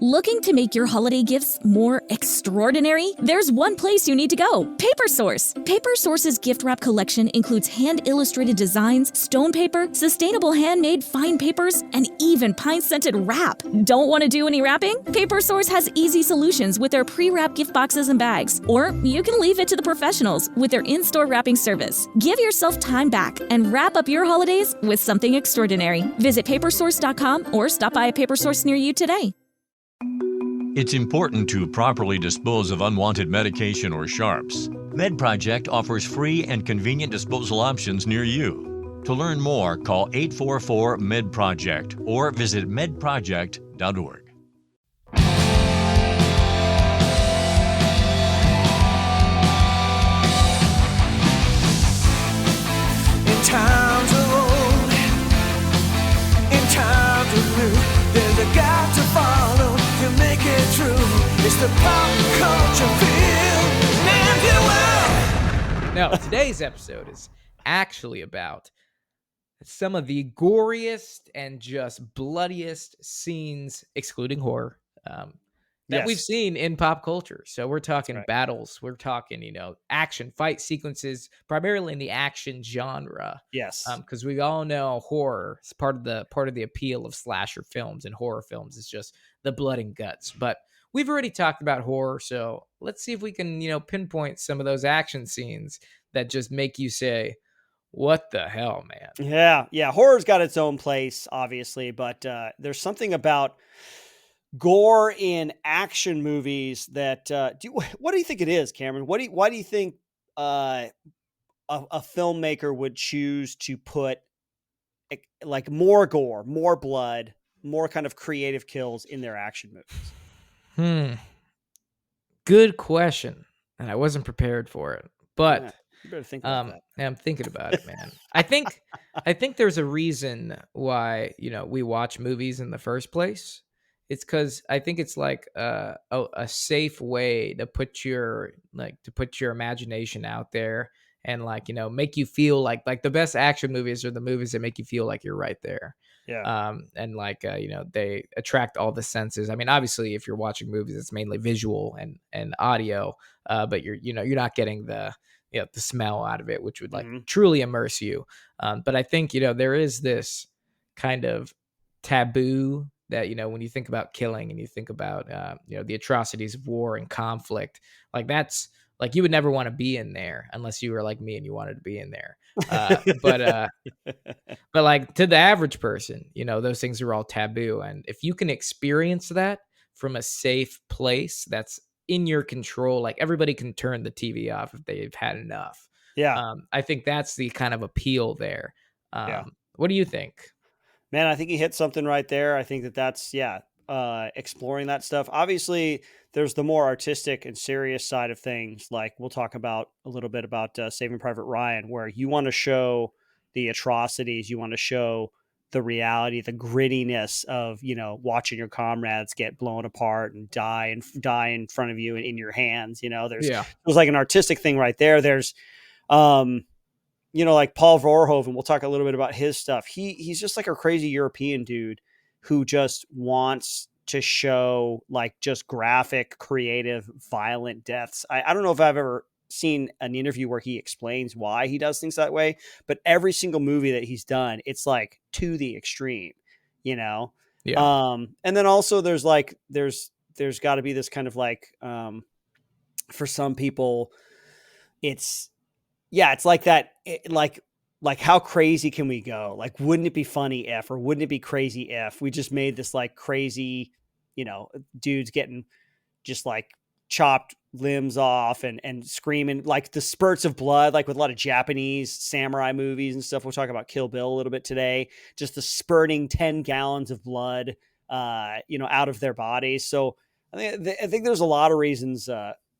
Looking to make your holiday gifts more extraordinary? There's one place you need to go, PaperSource. PaperSource's gift wrap collection includes hand-illustrated designs, stone paper, sustainable handmade fine papers, and even pine-scented wrap. Don't want to do any wrapping? PaperSource has easy solutions with their pre-wrap gift boxes and bags. Or you can leave it to the professionals with their in-store wrapping service. Give yourself time back and wrap up your holidays with something extraordinary. Visit papersource.com or stop by a PaperSource near you today. It's important to properly dispose of unwanted medication or sharps. MedProject offers free and convenient disposal options near you. To learn more, call 844-MED-PROJECT or visit medproject.org. In times of old, in times of new, there's a God to follow to make it true. It's the pop culture field, and you will. Now, today's episode is actually about some of the goriest and just bloodiest scenes, excluding horror, that we've seen in pop culture. So we're talking battles, we're talking, action, fight sequences, primarily in the action genre. Yes. Because we all know horror is part of the appeal of slasher films, and horror films is just the blood and guts. But we've already talked about horror, so let's see if we can, pinpoint some of those action scenes that just make you say, what the hell, man? Yeah. Horror's got its own place, obviously, but there's something about gore in action movies that what do you think it is, Cameron? Why do you think a filmmaker would choose to put like more gore, more blood, more kind of creative kills in their action movies? Good question, and I wasn't prepared for it, but you better think about that. I'm thinking about it, man. I think there's a reason why we watch movies in the first place. It's because I think it's like a safe way to put your imagination out there and make you feel like the best action movies are the movies that make you feel like you're right there. Yeah. And they attract all the senses. I mean, obviously, if you're watching movies, it's mainly visual and audio, but you're not getting the smell out of it, which would truly immerse you. But I think there is this kind of taboo that when you think about killing and you think about the atrocities of war and conflict, that's you would never want to be in there unless you were like me and you wanted to be in there. But to the average person, those things are all taboo, and if you can experience that from a safe place that's in your control, everybody can turn the TV off if they've had enough. I think that's the kind of appeal there. What do you think? Man, I think he hit something right there. I think that's exploring that stuff. Obviously, there's the more artistic and serious side of things. Like we'll talk about a little bit about Saving Private Ryan, where you want to show the atrocities, you want to show the reality, the grittiness of watching your comrades get blown apart and die in front of you and in your hands. There's like an artistic thing right there. There's like Paul Verhoeven, we'll talk a little bit about his stuff. He's just like a crazy European dude who just wants to show just graphic, creative, violent deaths. I don't know if I've ever seen an interview where he explains why he does things that way, but every single movie that he's done, it's to the extreme, And then also there's got to be this kind of for some people, it's like that. Like how crazy can we go? Wouldn't it be funny if, or wouldn't it be crazy if we just made this crazy, dudes getting just chopped limbs off and screaming, the spurts of blood, with a lot of Japanese samurai movies and stuff. We'll talk about Kill Bill a little bit today, just the spurting 10 gallons of blood, out of their bodies. So I think there's a lot of reasons,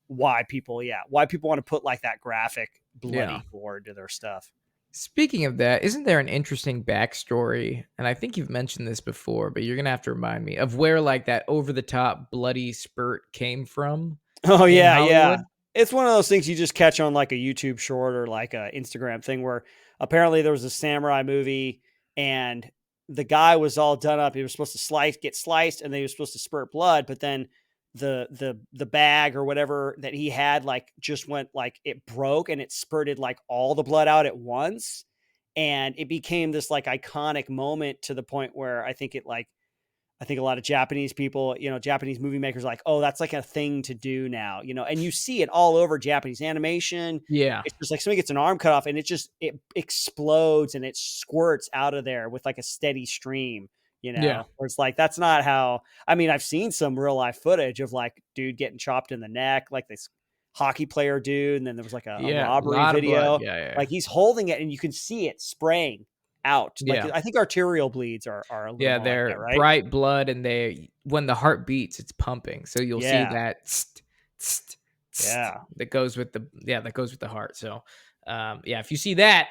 why people want to put that graphic bloody gore to their stuff. Speaking of that, isn't there an interesting backstory? And I think you've mentioned this before, but you're going to have to remind me of where that over the top bloody spurt came from. Oh yeah. Yeah. It's one of those things you just catch on a YouTube short or a Instagram thing where apparently there was a samurai movie and the guy was all done up. He was supposed to get sliced, and then he was supposed to spurt blood, but then the bag or whatever that he had, like, just went, like, it broke and it spurted like all the blood out at once. And it became this like iconic moment to the point where I think a lot of Japanese people, Japanese movie makers are like, oh, that's like a thing to do now, and you see it all over Japanese animation. Yeah. It's just like somebody gets an arm cut off and it explodes and it squirts out of there with like a steady stream, Yeah. where it's like, that's not how, I mean, I've seen some real life footage of like dude getting chopped in the neck, like this hockey player dude. And then there was like a robbery video. Yeah. Like he's holding it and you can see it spraying out. Like, Yeah. I think arterial bleeds are a little more They're like that, right? bright blood, and when the heart beats, it's pumping. So you'll see that that goes with the heart. So if you see that,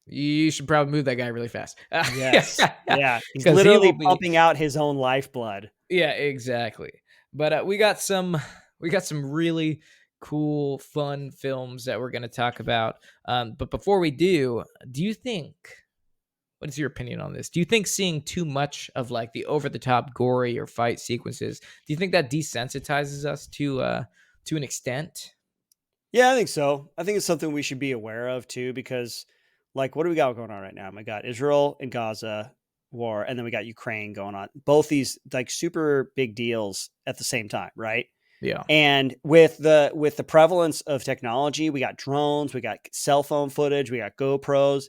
you should probably move that guy really fast. Yes. Yeah. He's 'Cause literally pumping out his own lifeblood. Yeah, exactly. But we got some really cool, fun films that we're going to talk about. But before we do you think, what is your opinion on this? Do you think seeing too much of like the over the top gory or fight sequences, do you think that desensitizes us to an extent? Yeah, I think so. I think it's something we should be aware of too, because like, what do we got going on right now? We got Israel and Gaza war, and then we got Ukraine going on. Both these like super big deals at the same time, right? Yeah. And with the prevalence of technology, we got drones, we got cell phone footage, we got GoPros.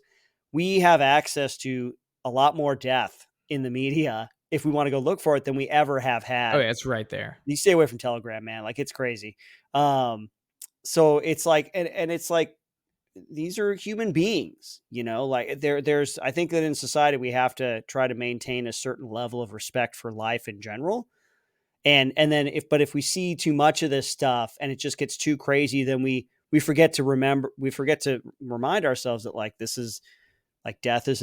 We have access to a lot more death in the media if we want to go look for it than we ever have had. Oh, yeah, it's right there. You stay away from Telegram, man. Like, it's crazy. So it's like, and it's like, these are human beings, like there's, I think that in society, we have to try to maintain a certain level of respect for life in general. And then if we see too much of this stuff and it just gets too crazy, then we forget to remind ourselves that like, this is like, death is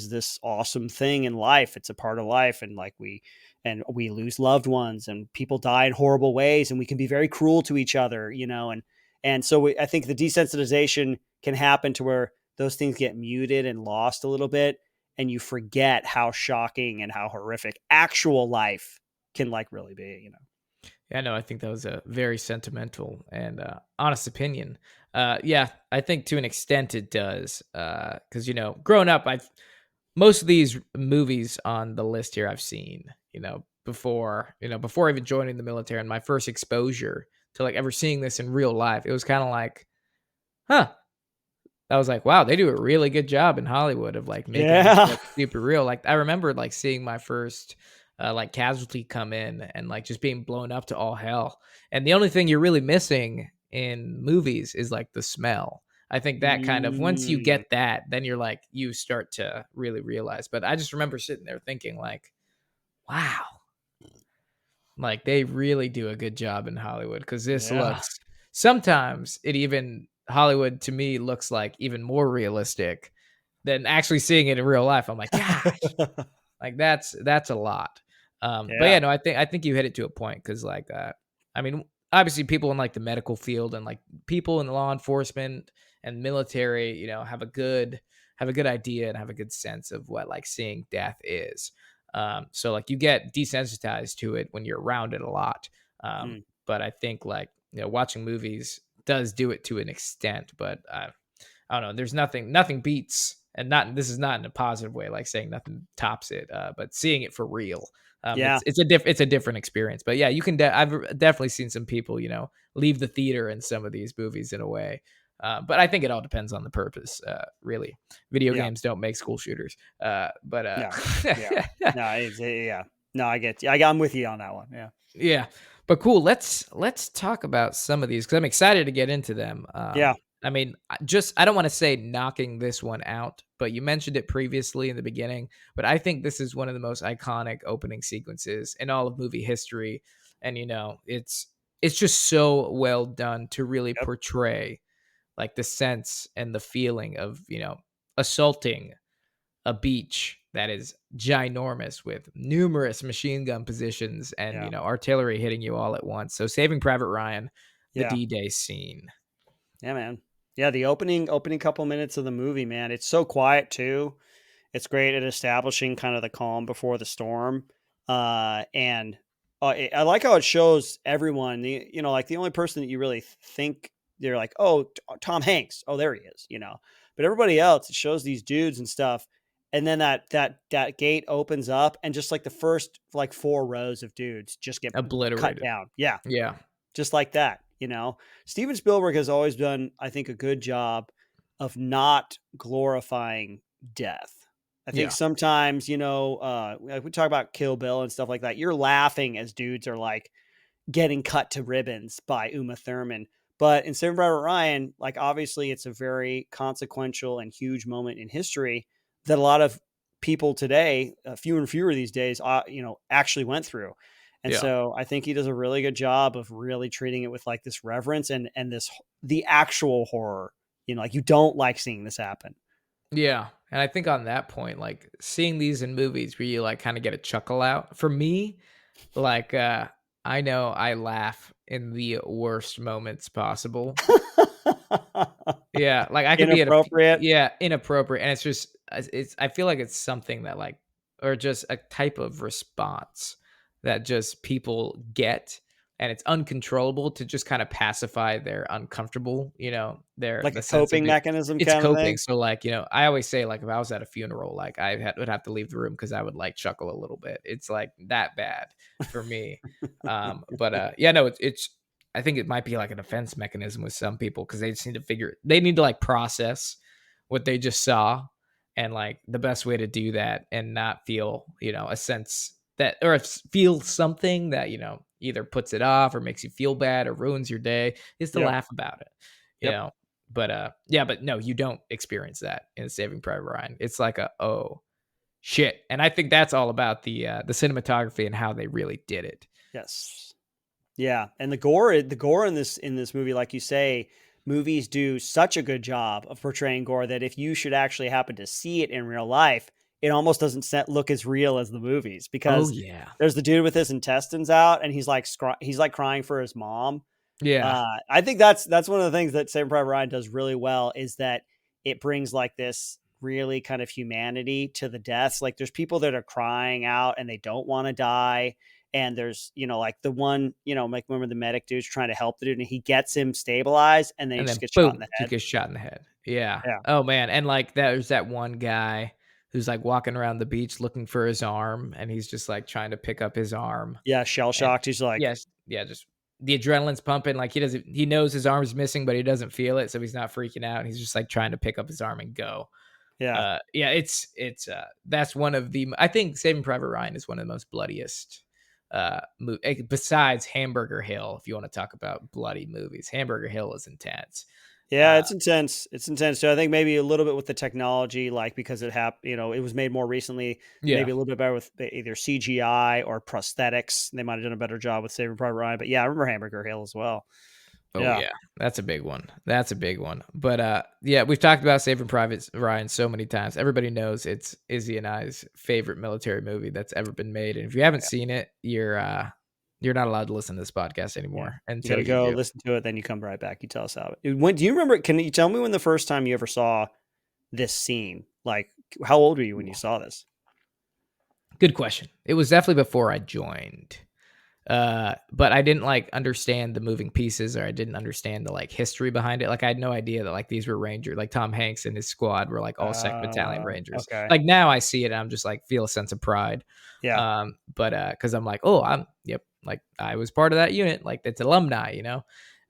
this awesome thing in life. It's a part of life. And like we lose loved ones and people die in horrible ways, and we can be very cruel to each other, and so I think the desensitization can happen to where those things get muted and lost a little bit, and you forget how shocking and how horrific actual life can like really be, Yeah, no, I think that was a very sentimental and honest opinion. I think to an extent it does. Because, growing up, most of these movies on the list here I've seen, before even joining the military, and my first exposure to like ever seeing this in real life. It was kind of like, I was like, wow, they do a really good job in Hollywood of like making this look super real. Like, I remember like seeing my first like casualty come in and like just being blown up to all hell. And the only thing you're really missing in movies is like the smell. I think that kind of, once you get that, then you're like, you start to really realize. But I just remember sitting there thinking like, wow, like they really do a good job in Hollywood, because this looks, sometimes Hollywood to me looks like even more realistic than actually seeing it in real life. I'm like, gosh, like that's a lot. But yeah, no, I think you hit it to a point, because like, I mean, obviously people in like the medical field and like people in law enforcement and military, have a good idea and have a good sense of what like seeing death is. So like you get desensitized to it when you're around it a lot. But I think like, watching movies does do it to an extent, but I don't know. There's nothing beats, and this is not in a positive way, like saying nothing tops it, but seeing it for real. It's a different experience. But yeah, you can. I've definitely seen some people, leave the theater in some of these movies in a way. But I think it all depends on the purpose. Really, video games don't make school shooters. No, I get you. I'm with you on that one. Yeah. But cool. Let's talk about some of these, because I'm excited to get into them. I mean, I don't want to say knocking this one out, but you mentioned it previously in the beginning. But I think this is one of the most iconic opening sequences in all of movie history, and it's just so well done to really portray like the sense and the feeling of assaulting a beach that is ginormous with numerous machine gun positions and artillery hitting you all at once. So Saving Private Ryan, the D-Day scene. Yeah, man. Yeah, the opening couple minutes of the movie, man. It's so quiet too. It's great at establishing kind of the calm before the storm. And I like how it shows everyone, like the only person that you really think they're like, oh, Tom Hanks. Oh, there he is, but everybody else, it shows these dudes and stuff. And then that gate opens up and just like the first like 4 rows of dudes just get cut Obliterated. down. Yeah. Yeah. Just like that, Steven Spielberg has always done, I think, a good job of not glorifying death. I think sometimes, like we talk about Kill Bill and stuff like that. You're laughing as dudes are like getting cut to ribbons by Uma Thurman. But in Saving Private Ryan, like obviously it's a very consequential and huge moment in history that a lot of people today, fewer and fewer these days, actually went through. And so I think he does a really good job of really treating it with like this reverence and the actual horror, like you don't like seeing this happen. Yeah. And I think on that point, like seeing these in movies where you like kind of get a chuckle out, for me, like I know I laugh in the worst moments possible. Yeah, like I could be Inappropriate. inappropriate, and it's I feel like it's something that like, or just a type of response that just people get, and it's uncontrollable to just kind of pacify their uncomfortable, their Like the a sense of coping mechanism it's kind of coping. thing. So like, I always say like if I was at a funeral, like would have to leave the room because I would like chuckle a little bit. It's like that bad for me. But yeah, no, it's I think it might be like a defense mechanism with some people because they just need to they need to like process what they just saw, and like the best way to do that and not feel, a sense that, or feel something that, either puts it off or makes you feel bad or ruins your day, is to Yep. laugh about it, Yep. But yeah, but no, you don't experience that in Saving Private Ryan. It's like oh shit. And I think that's all about the cinematography and how they really did it. Yes. Yeah, and the gore in this movie, like you say, movies do such a good job of portraying gore that if you should actually happen to see it in real life, it almost doesn't look as real as the movies, because yeah. there's the dude with his intestines out and he's like crying for his mom. Yeah. I think that's one of the things that Saving Private Ryan does really well, is that it brings like this really kind of humanity to the deaths. Like there's people that are crying out and they don't want to die. And there's, like the one, like remember the medic dude's trying to help the dude and he gets him stabilized and then he just gets shot in the he head. gets shot in the head. Yeah. Yeah. Oh man. And like there's that one guy who's like walking around the beach looking for his arm, and he's just like trying to pick up his arm. Yeah. Shell shocked. He's like, yes. Yeah. Just the adrenaline's pumping. Like he knows his arm's missing, but he doesn't feel it. So he's not freaking out. He's just like trying to pick up his arm and go. yeah. Yeah. It's that's one of I think Saving Private Ryan is one of the most bloodiest besides Hamburger Hill. If you want to talk about bloody movies, Hamburger Hill is intense. Yeah, it's intense. It's intense. So I think maybe a little bit with the technology, like because it happened, it was made more recently, Yeah. maybe a little bit better with either CGI or prosthetics. They might have done a better job with Saving Private Ryan. But yeah, I remember Hamburger Hill as well. Oh yeah, that's a big one. That's a big one. But yeah, we've talked about Saving Private Ryan so many times. Everybody knows it's Izzy and I's favorite military movie that's ever been made. And if you haven't seen it, you're not allowed to listen to this podcast anymore until you go do. listen to it. Then you come right back. You tell us how it. When do you remember? Can you tell me when the first time you ever saw this scene? Like, how old were you when you saw this? Good question. It was definitely before I joined. But I didn't like understand the moving pieces, or I didn't understand the like history behind it. Like I had no idea that like these were Rangers, like Tom Hanks and his squad were like all 2nd Battalion Rangers. Okay. Like now I see it and I'm just like feel a sense of pride. Yeah. But cause I'm like, oh, like I was part of that unit. Like it's alumni,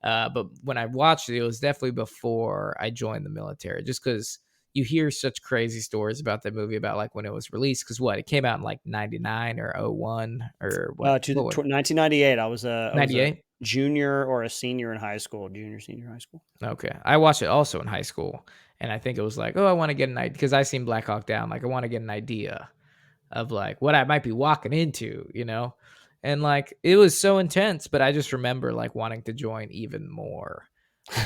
but when I watched it, it was definitely before I joined the military, just cause you hear such crazy stories about that movie, about like when it was released. Cause it came out in like 99 or 01 or what? 1998. I was a 98 junior or a senior in high school, senior high school. Okay. I watched it also in high school. And I think it was like, oh, I want to get an idea, because I seen Black Hawk Down. Like I want to get an idea of like what I might be walking into, and like, it was so intense, but I just remember like wanting to join even more.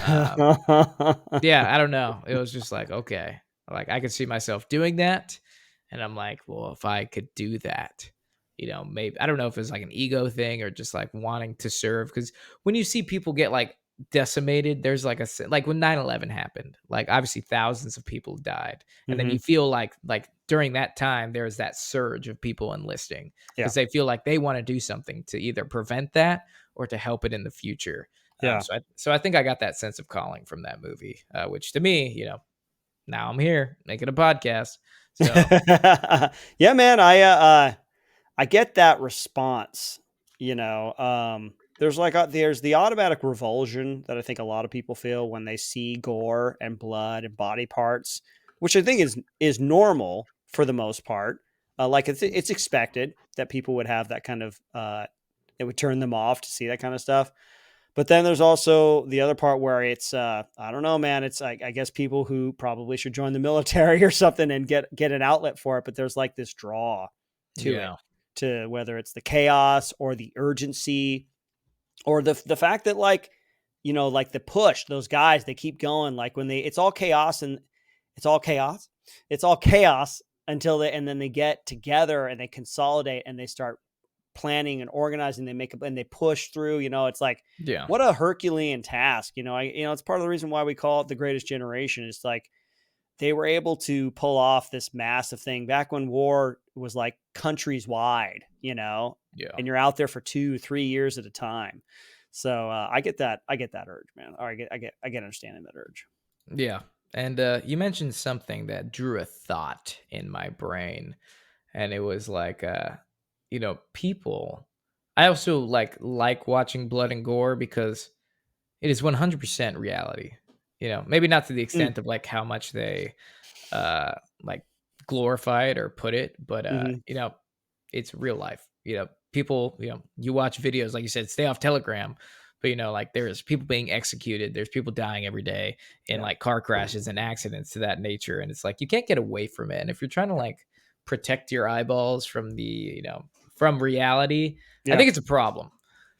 Yeah, I don't know. It was just like, okay, like I could see myself doing that. And I'm like, well, if I could do that, maybe, I don't know if it's like an ego thing or just like wanting to serve. Because when you see people get like decimated. There's like like when 9/11 happened, like obviously thousands of people died. And then Mm-hmm. you feel like during that time, there's that surge of people enlisting Yeah. because they feel like they want to do something to either prevent that or to help it in the future. Yeah. So I think I got that sense of calling from that movie, which to me, now I'm here making a podcast. So Yeah, man. I get that response, there's there's the automatic revulsion that I think a lot of people feel when they see gore and blood and body parts, which I think is normal for the most part. Like it's expected that people would have that kind of, it would turn them off to see that kind of stuff. But then there's also the other part where it's, I don't know, man. It's like, I guess people who probably should join the military or something and get an outlet for it. But there's like this draw to it, to whether it's the chaos or the urgency or the fact that like the push, those guys, they keep going, like when it's all chaos and it's all chaos until and then they get together and they consolidate and they start planning and organizing, they make up and they push through, it's like, what a Herculean task. It's part of the reason why we call it the greatest generation. It's like they were able to pull off this massive thing back when war was like countries wide, and you're out there for 2-3 years at a time. So I get that urge, man. Or I get understanding that urge. Yeah. And you mentioned something that drew a thought in my brain, and it was like, people. I also like watching blood and gore because it is 100% reality. Maybe not to the extent of like how much they like glorify it or put it, but it's real life. People, you watch videos, like you said, stay off Telegram, but like there's people being executed, there's people dying every day in like car crashes and accidents to that nature, and it's like you can't get away from it. And if you're trying to like protect your eyeballs from the from reality, I think it's a problem.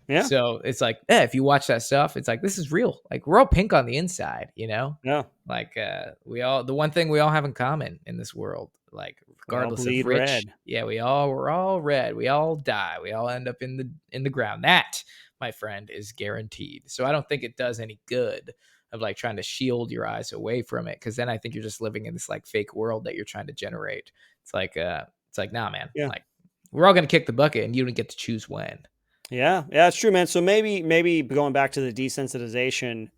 Yeah. So it's like, if you watch that stuff, it's like, this is real. Like we're all pink on the inside, Yeah. Like the one thing we all have in common in this world, like regardless of rich, red. yeah, we're all red. We all die. We all end up in the ground. That, my friend, is guaranteed. So I don't think it does any good of like trying to shield your eyes away from it, because then I think you're just living in this like fake world that you're trying to generate. It's like nah, man. Yeah. Like we're all gonna kick the bucket, and you don't get to choose when. Yeah, it's true, man. So maybe going back to the desensitization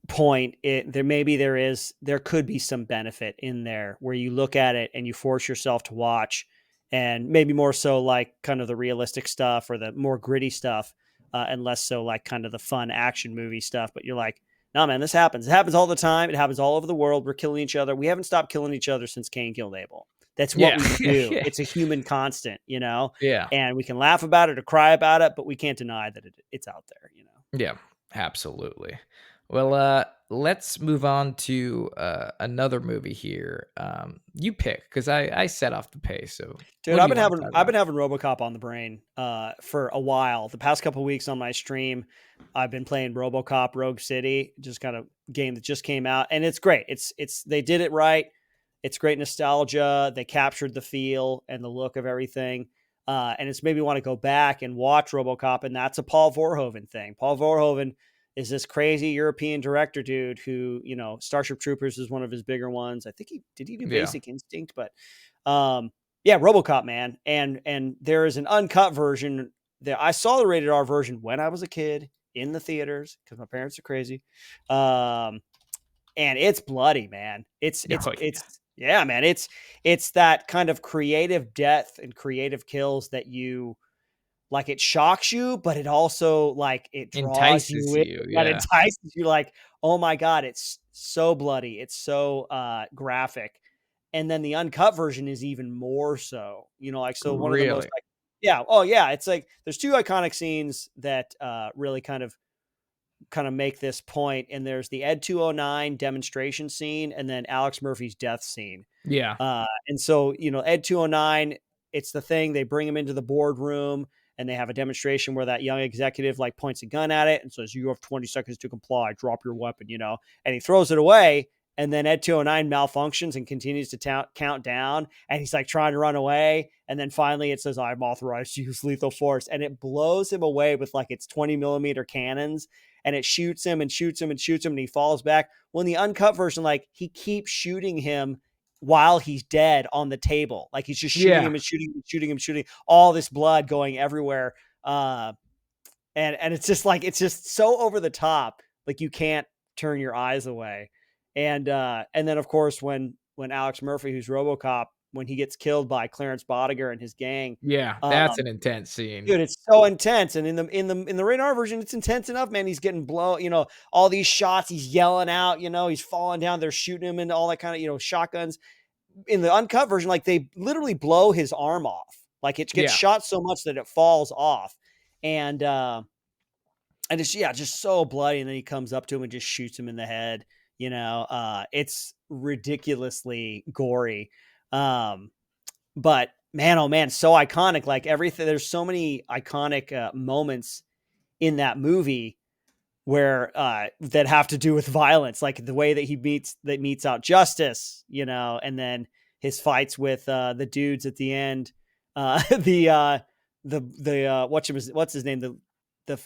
point, there could be some benefit in there where you look at it and you force yourself to watch, and maybe more so like kind of the realistic stuff or the more gritty stuff, and less so like kind of the fun action movie stuff. But you're like, no, man, this happens. It happens all the time. It happens all over the world. We're killing each other. We haven't stopped killing each other since Cain killed Abel. That's what we do. Yeah. It's a human constant, Yeah. and we can laugh about it or cry about it, but we can't deny that it's out there, Yeah, absolutely. Well, let's move on to another movie here. You pick, because I set off the pace. So, dude, I've been having RoboCop on the brain for a while. The past couple of weeks on my stream, I've been playing RoboCop Rogue City, just kind of game that just came out, and it's great. It's they did it right. It's great nostalgia. They captured the feel and the look of everything. And it's made me want to go back and watch RoboCop. And that's a Paul Verhoeven thing. Paul Verhoeven is this crazy European director dude who, Starship Troopers is one of his bigger ones. I think he do Basic Instinct, but RoboCop, man. And there is an uncut version that I saw, the rated R version when I was a kid in the theaters because my parents are crazy. And it's bloody, man. Yeah, man. It's that kind of creative death and creative kills that you like. It shocks you, but it also like it draws you in. It entices you. Like, oh my god, it's so bloody. It's so graphic. And then the uncut version is even more so. So one of the most. It's like there's two iconic scenes that really kind of make this point, and there's the Ed 209 demonstration scene and then Alex Murphy's death scene. And so Ed 209, it's the thing, they bring him into the boardroom and they have a demonstration where that young executive like points a gun at it and says, you have 20 seconds to comply, drop your weapon, and he throws it away, And then Ed 209 malfunctions and continues to count down. And he's like trying to run away. And then finally it says, I'm authorized to use lethal force. And it blows him away with like its 20mm cannons. And it shoots him and shoots him and shoots him. And he falls back. Well, in the uncut version, like he keeps shooting him while he's dead on the table. Like he's just shooting him and shooting all this blood going everywhere. And it's just like, it's just so over the top. Like you can't turn your eyes away. And then of course, when Alex Murphy, who's RoboCop, when he gets killed by Clarence Bodiger and his gang. Yeah. That's an intense scene. Dude, it's so intense. And in the Rated R version, it's intense enough, man. He's getting all these shots, he's yelling out, he's falling down, they're shooting him and all that kind of, shotguns. In the uncut version, like they literally blow his arm off. Like it gets shot so much that it falls off. And it's, just so bloody. And then he comes up to him and just shoots him in the head. It's ridiculously gory. But man, oh man, so iconic. Like everything, there's so many iconic moments in that movie where that have to do with violence, like the way that he meets out Justice, and then his fights with the dudes at the end. The what's his name? The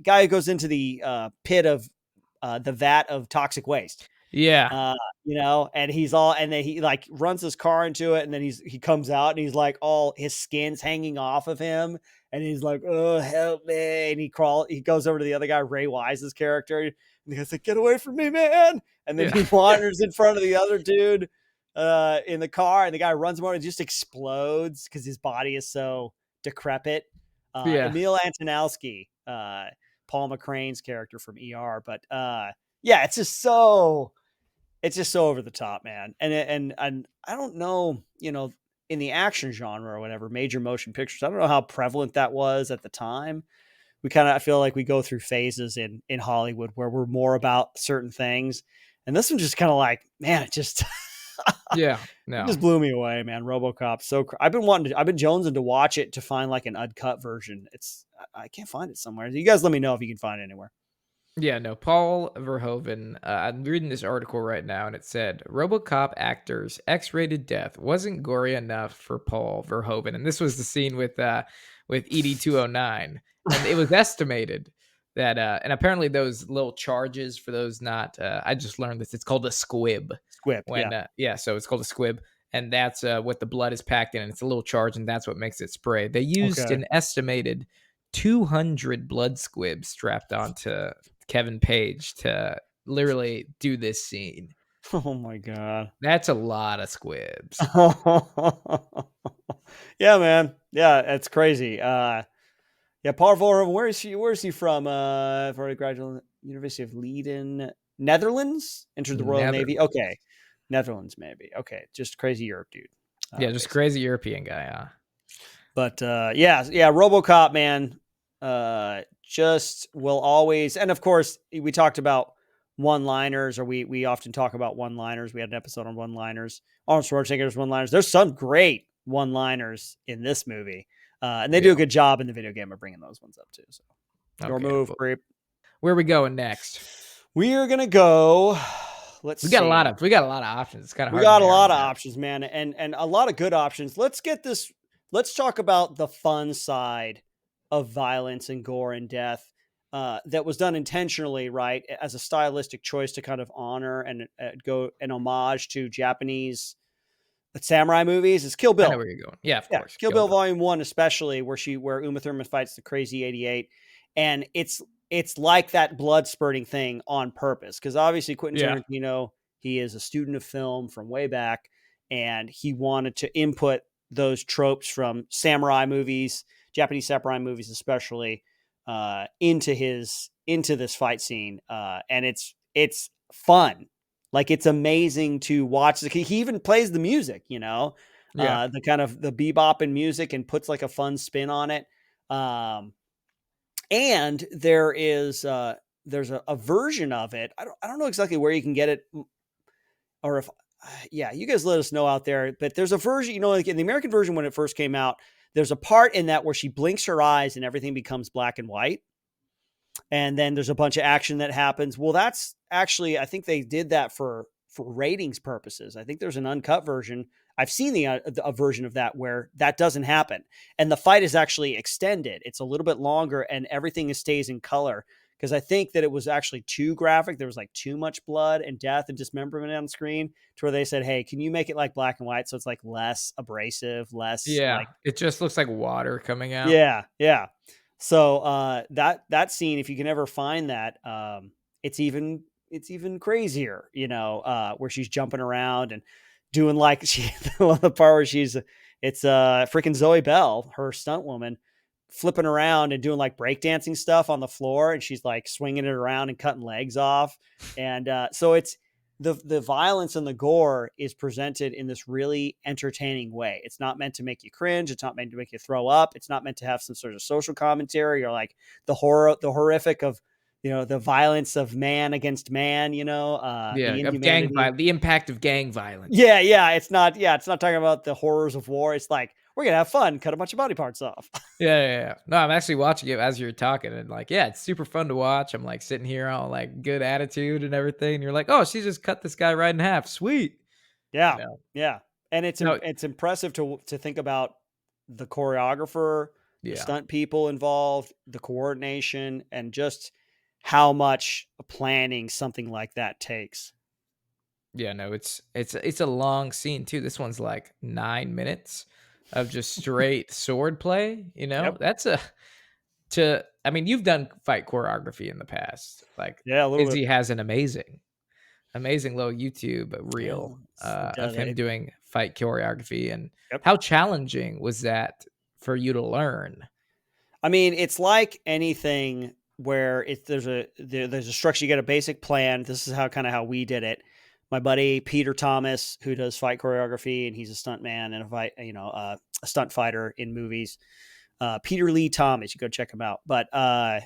guy who goes into the pit of the vat of toxic waste. Yeah. And then he like runs his car into it, and then he comes out and he's like all his skin's hanging off of him, and he's like, oh, help me. And he goes over to the other guy, Ray Wise's character, and he's like, get away from me, man. And then he wanders in front of the other dude in the car, and the guy runs him over and just explodes because his body is so decrepit. Emil Antonowski, Paul McCrane's character from ER. But it's just so over the top, man. And I don't know, in the action genre or whatever, major motion pictures, I don't know how prevalent that was at the time. I feel like we go through phases in Hollywood where we're more about certain things. And this one just kind of like, man, it just, it just blew me away, man. RoboCop. I've been jonesing to watch it to find like an uncut version. I can't find it somewhere. You guys let me know if you can find it anywhere. Yeah, no, Paul Verhoeven. I'm reading this article right now, and it said RoboCop actor's X-rated death wasn't gory enough for Paul Verhoeven, and this was the scene with ED 209, and it was estimated that, and apparently those little charges for those not, I just learned this. It's called a squib. Squib. So it's called a squib, and that's what the blood is packed in, and it's a little charge, and that's what makes it spray. They used an estimated 200 blood squibs strapped onto Kevin Page to literally do this scene. Oh my God. That's a lot of squibs. Yeah, man. Yeah, it's crazy. Paul Verhoeven, where is he from? For a graduate, University of Leiden, Netherlands, entered the Royal Navy. Okay. Netherlands, maybe. Okay. Just crazy Europe, dude. Just basically. Crazy European guy. But RoboCop, man, just will always, and of course we talked about one-liners, or we often talk about one-liners. We had an episode on one-liners, Arnold Schwarzenegger's one-liners. There's some great one-liners in this movie, and they do a good job in the video game of bringing those ones up too. So your move, creep. Where are we going next? We are gonna go. We got a lot of options. It's kind of hard. We got a lot of options, man, and a lot of good options. Let's talk about the fun side of violence and gore and death that was done intentionally, right, as a stylistic choice to kind of honor and go an homage to Japanese samurai movies. It's Kill Bill. I know where you're going. Yeah, of course. Kill Bill Volume 1 especially, where Uma Thurman fights the crazy 88. And it's like that blood spurting thing on purpose, because obviously Quentin Tarantino, he is a student of film from way back, and he wanted to input those tropes from samurai movies, Japanese samurai movies especially, into this fight scene, and it's fun. Like, it's amazing to watch. He even plays the music, the kind of the bebop and music, and puts like a fun spin on it. And there's a version of it. I don't know exactly where you can get it, or if you guys let us know out there. But there's a version, like in the American version when it first came out, there's a part in that where she blinks her eyes and everything becomes black and white. And then there's a bunch of action that happens. Well, that's actually, I think they did that for for ratings purposes. I think there's an uncut version. I've seen a version of that where that doesn't happen. And the fight is actually extended. It's a little bit longer and everything stays in color. Because I think that it was actually too graphic. There was like too much blood and death and dismemberment on screen to where they said, hey, can you make it like black and white? So it's like less abrasive, less. Yeah. Like, It just looks like water coming out. yeah. Yeah. So that scene, if you can ever find that, it's even crazier, where she's jumping around and doing like the part where it's freaking Zoe Bell, her stunt woman, flipping around and doing like breakdancing stuff on the floor, and she's like swinging it around and cutting legs off. And so it's the violence and the gore is presented in this really entertaining way. It's not meant to make you cringe. It's not meant to make you throw up. It's not meant to have some sort of social commentary or like the horrific of, the violence of man against man, of gang violence, the impact of gang violence. Yeah. It's not talking about the horrors of war. It's like, we're going to have fun, cut a bunch of body parts off. Yeah. No, I'm actually watching it as you're talking, and like, yeah, it's super fun to watch. I'm like sitting here all like good attitude and everything. And you're like, oh, she just cut this guy right in half. Sweet. Yeah. Yeah. And it's impressive to think about the choreographer, the stunt people involved, the coordination, and just how much planning something like that takes. Yeah, no, it's a long scene too. This one's like 9 minutes of just straight sword play. Yep. That's you've done fight choreography in the past. Like, yeah, Izzy has an amazing little YouTube reel of him doing fight choreography. And how challenging was that for you to learn? I mean, it's like anything where there's a structure. You get a basic plan. This is how we did it. My buddy Peter Thomas, who does fight choreography, and he's a stunt man and a stunt fighter in movies. Peter Lee Thomas, you go check him out. But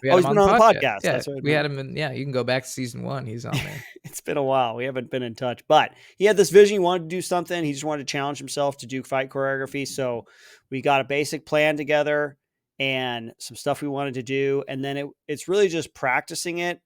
he's been on the podcast. Yeah, we had him in. Yeah, you can go back to season 1. He's on there. It's been a while. We haven't been in touch, but he had this vision. He wanted to do something. He just wanted to challenge himself to do fight choreography. So we got a basic plan together and some stuff we wanted to do, and then it's really just practicing it,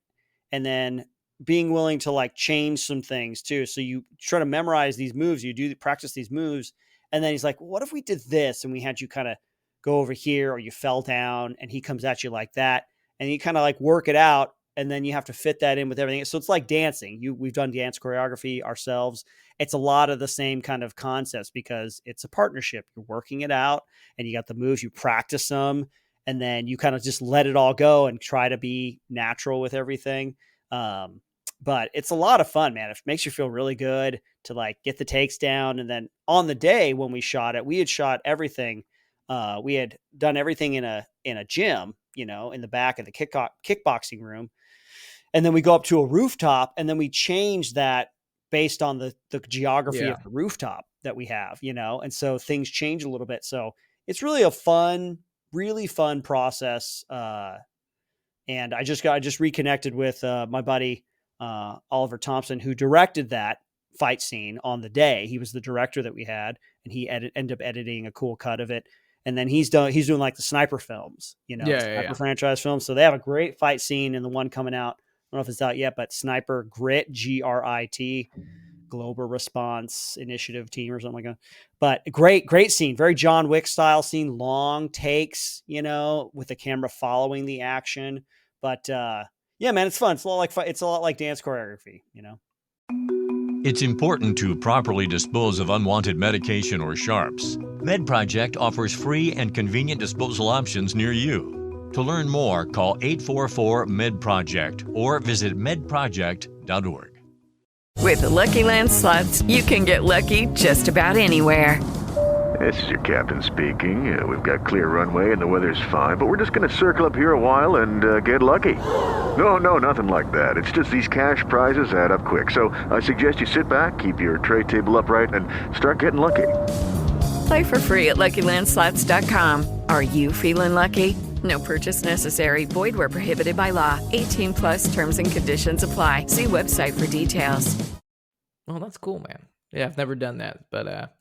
and then being willing to like change some things too. So you try to memorize these moves, you practice these moves. And then he's like, well, what if we did this? And we had you kind of go over here, or you fell down and he comes at you like that. And you kind of like work it out. And then you have to fit that in with everything. So it's like dancing. We've done dance choreography ourselves. It's a lot of the same kind of concepts because it's a partnership. You're working it out and you got the moves, you practice them, and then you kind of just let it all go and try to be natural with everything. But it's a lot of fun, man. It makes you feel really good to like get the takes down. And then on the day when we shot it, we had shot everything. We had done everything in a gym, in the back of the kickboxing room. And then we go up to a rooftop, and then we change that based on the geography of the rooftop that we have, and so things change a little bit. So it's really a really fun process. And I just reconnected with my buddy, Oliver Thompson, who directed that fight scene on the day. He was the director that we had, and he ended up editing a cool cut of it. And then he's doing like the Sniper films, Sniper franchise films. So they have a great fight scene in the one coming out. I don't know if it's out yet, but Sniper Grit, GRIT, Global Response Initiative Team or something like that. But great scene, very John Wick style scene, long takes, with the camera following the action. But yeah, man, it's fun. It's a lot like dance choreography, It's important to properly dispose of unwanted medication or sharps. MedProject offers free and convenient disposal options near you. To learn more, call 844-MED-PROJECT or visit medproject.org. With the Lucky Land Slots, you can get lucky just about anywhere. This is your captain speaking. We've got clear runway and the weather's fine, but we're just going to circle up here a while and get lucky. No, nothing like that. It's just these cash prizes add up quick. So I suggest you sit back, keep your tray table upright, and start getting lucky. Play for free at LuckyLandSlots.com. Are you feeling lucky? No purchase necessary. Void where prohibited by law. 18+ terms and conditions apply. See website for details. Well, that's cool, man. Yeah, I've never done that, but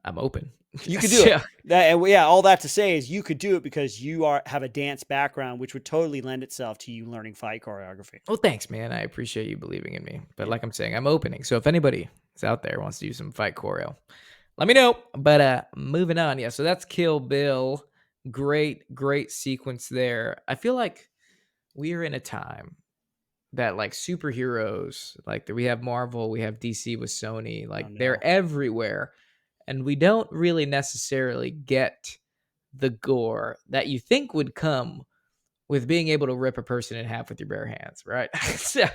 I'm open. You could do it. Yeah, all that to say is you could do it because you have a dance background, which would totally lend itself to you learning fight choreography. Well, thanks, man. I appreciate you believing in me. But like I'm saying, I'm opening. So if anybody is out there wants to do some fight choreo, let me know. But moving on. Yeah, so that's Kill Bill. Great sequence there. I feel like we are in a time that like superheroes, like we have Marvel, we have DC with Sony, like they're everywhere. And we don't really necessarily get the gore that you think would come with being able to rip a person in half with your bare hands, right? So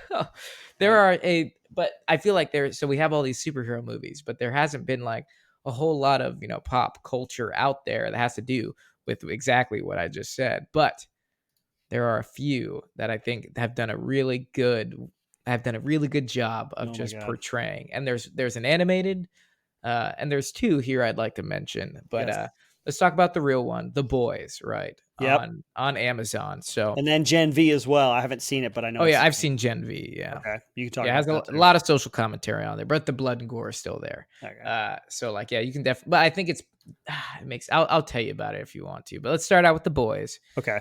but I feel like so we have all these superhero movies, but there hasn't been like a whole lot of, pop culture out there that has to do with exactly what I just said. But there are a few that I think have done a really good job of just portraying. And there's an animated, and there's two here I'd like to mention, but let's talk about the real one, The Boys, right? Yep. On Amazon. So and then Gen V as well. I haven't seen it, but I know. Oh yeah, I've seen Gen V. Yeah. Okay, you can talk. Yeah, it has a lot of social commentary on there, but the blood and gore is still there. Okay. So like, yeah, you can definitely. But I think it makes. I'll tell you about it if you want to. But let's start out with The Boys. Okay.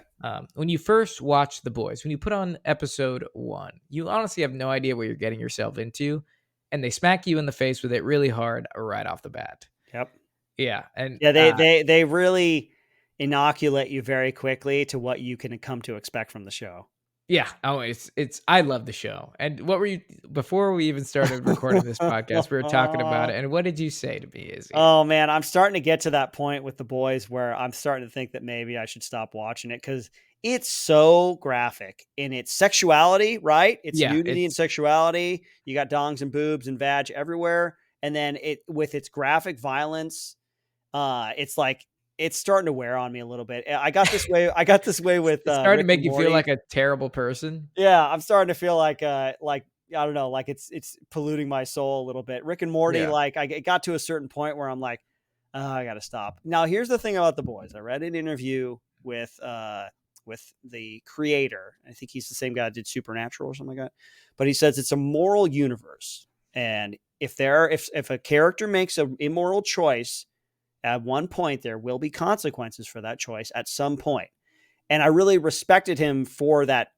When you first watch The Boys, when you put on episode 1, you honestly have no idea what you're getting yourself into, and they smack you in the face with it really hard right off the bat. Yep. Yeah, and they really inoculate you very quickly to what you can come to expect from the show. Yeah. Oh, it's I love the show. And what were you before we even started recording this podcast? We were talking about it, and what did you say to me, Izzy? Oh man, I'm starting to get to that point with The Boys where I'm starting to think that maybe I should stop watching it because it's so graphic in its sexuality, right? It's nudity and sexuality. You got dongs and boobs and vag everywhere, and then it with its graphic violence, it's like. It's starting to wear on me a little bit. I got this way with it's starting Rick to make you Morty. feel like a terrible person. Yeah, I'm starting to feel like I don't know, like it's polluting my soul a little bit. Rick and Morty, like I got to a certain point where I'm like, oh, I got to stop. Now, here's the thing about The Boys. I read an interview with the creator. I think he's the same guy that did Supernatural or something like that. But he says it's a moral universe, and if a character makes an immoral choice. At one point, there will be consequences for that choice at some point. And I really respected him for that